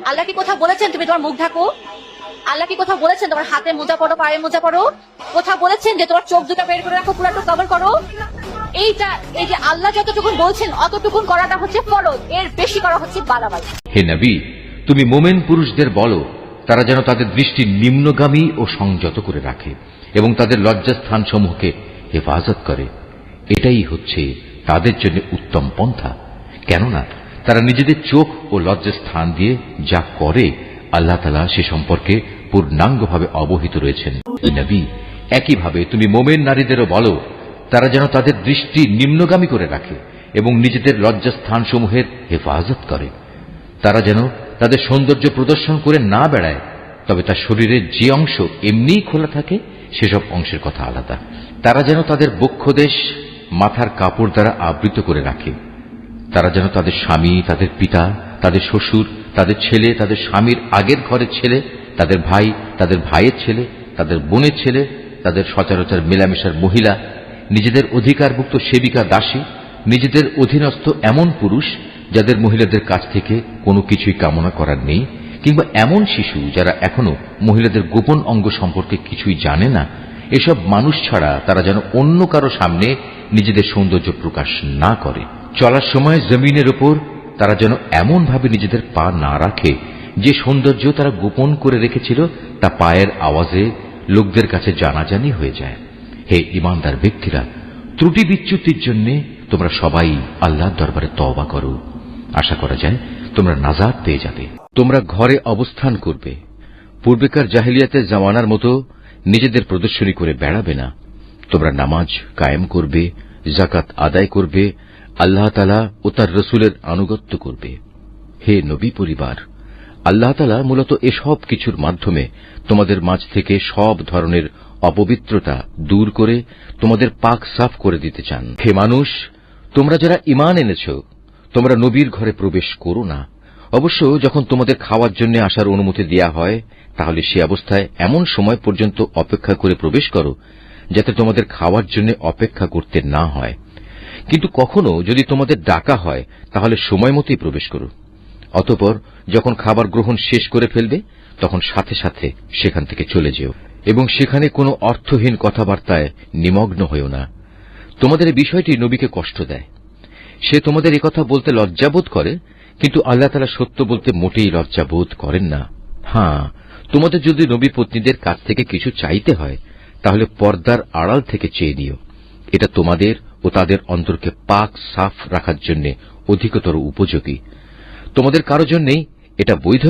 আল্লাহ কি কোথাও বলেছেন তুমি তোমার মুখ ঢাকো? আল্লাহ কি কোথাও বলেছেন তোমার হাতে মোজা পরো, পায়ে মোজা পরো? কোথাও বলেছেন যে তোমার চোখ দুটো বের করে রাখো, পুরাটা কভার করো? এই যে আল্লাহ যতটুকুন বলছেন অতটুকুন করাটা হচ্ছে ফরজ, এর বেশি করা হচ্ছে বাড়াবাড়ি। হে নবী, তুমি মোমেন পুরুষদের বলো তারা যেন তাদের দৃষ্টি নিম্নগামী ও সংযত করে রাখে এবং তাদের লজ্জাস্থান সমূহকে হেফাজত করে। এটাই হচ্ছে তাদের জন্য উত্তম পন্থা। কেননা তারা নিজেদের চোখ ও লজ্জাস্থান দিয়ে যা করে আল্লাহ তাআলা সে সম্পর্কে পূর্ণাঙ্গভাবে অবহিত রয়েছেন। নবী, একইভাবে তুমি মোমেন নারীদেরও বলো তারা যেন তাদের দৃষ্টি নিম্নগামী করে রাখে এবং নিজেদের লজ্জাস্থান সমূহের হেফাজত করে। তারা যেন তাদের সৌন্দর্য প্রদর্শন করে না বেড়ায়, তবে তার শরীরের যে অংশ এমনিই খোলা থাকে সেসব অংশের কথা আলাদা। তারা যেন তাদের বক্ষদেশ মাথার কাপড় দ্বারা আবৃত করে রাখে। তারা যেন তাদের স্বামী, তাদের পিতা, তাদের শ্বশুর, তাদের ছেলে, তাদের স্বামীর আগের ঘরের ছেলে, তাদের ভাই, তাদের ভাইয়ের ছেলে, তাদের বোনের ছেলে, তাদের সচরাচর মেলামেশার মহিলা, নিজেদের অধিকারভুক্ত সেবিকা দাসী, নিজেদের অধীনস্থ এমন পুরুষ যাদের মহিলাদের কাছ থেকে কোনো কিছুই কামনা করার নেই, কিংবা এমন শিশু যারা এখনো মহিলাদের গোপন অঙ্গ সম্পর্কে কিছুই জানে না, এসব মানুষ ছাড়া তারা যেন অন্য কারো সামনে নিজেদের সৌন্দর্য প্রকাশ না করে। চলার সময় জমিনের উপর তারা যেন এমন ভাবে নিজেদের পা না রাখে যে সৌন্দর্য তারা গোপন করে রেখেছিল তা পায়ের আওয়াজে লোকদের কাছে জানাজানি হয়ে যায়। হে ঈমানদার ব্যক্তিরা, ত্রুটি বিচ্যুতির জন্য তোমরা সবাই আল্লাহর দরবারে তওবা করো। আশা করা যায় তোমরা নাজাত পেয়ে যাবে। তোমরা ঘরে অবস্থান করবে, পূর্বেকার জাহিলিয়াতের জামানার মতো নিজেদের প্রদর্শনী করে বেড়াবে না। তোমরা নামাজ কায়েম করবে, যাকাত আদায় করবে, আল্লাহ তাআলা ও তার রসুলের আনুগত্য করবে। হে নবী পরিবার, আল্লাহ তাআলা মূলত এসব কিছুর মাধ্যমে তোমাদের মাঝ থেকে সব ধরনের অপবিত্রতা দূর করে তোমাদের পাক সাফ করে দিতে চান। হে মানুষ, তোমরা যারা ঈমান এনেছ, তোমরা নবীর ঘরে প্রবেশ করো না। অবশ্য যখন তোমাদের খাওয়ার জন্য আসার অনুমতি দেয়া হয়, তাহলে সে অবস্থায় এমন সময় পর্যন্ত অপেক্ষা করে প্রবেশ করো যাতে তোমাদের খাওয়ার জন্য অপেক্ষা করতে না হয়। কিন্তু কখনো যদি তোমাদের ডাকা হয় তাহলে সময় মতোই প্রবেশ করো। অতঃপর যখন খাবার গ্রহণ শেষ করে ফেলবে তখন সাথে সাথে সেখান থেকে চলে যেও এবং সেখানে কোনো অর্থহীন কথাবার্তায় নিমগ্ন হয়েও না। তোমাদের এই বিষয়টি নবীকে কষ্ট দেয়। সে তোমাদের এই কথা বলতে লজ্জাবোধ করে, কিন্তু আল্লাহ তাআলা সত্য বলতে মোটেই লজ্জাবোধ করেন না। হ্যাঁ, তোমাদের যদি নবী পত্নীদের কাছ থেকে কিছু চাইতে হয় তাহলে পর্দার আড়াল থেকে চেয়ে নিও। এটা তোমাদের ও তাদের অন্তরকে পাক সাফ রাখার জন্য অধিকতর উপযোগী। তোমাদের কারো জন্যই এটা বৈধ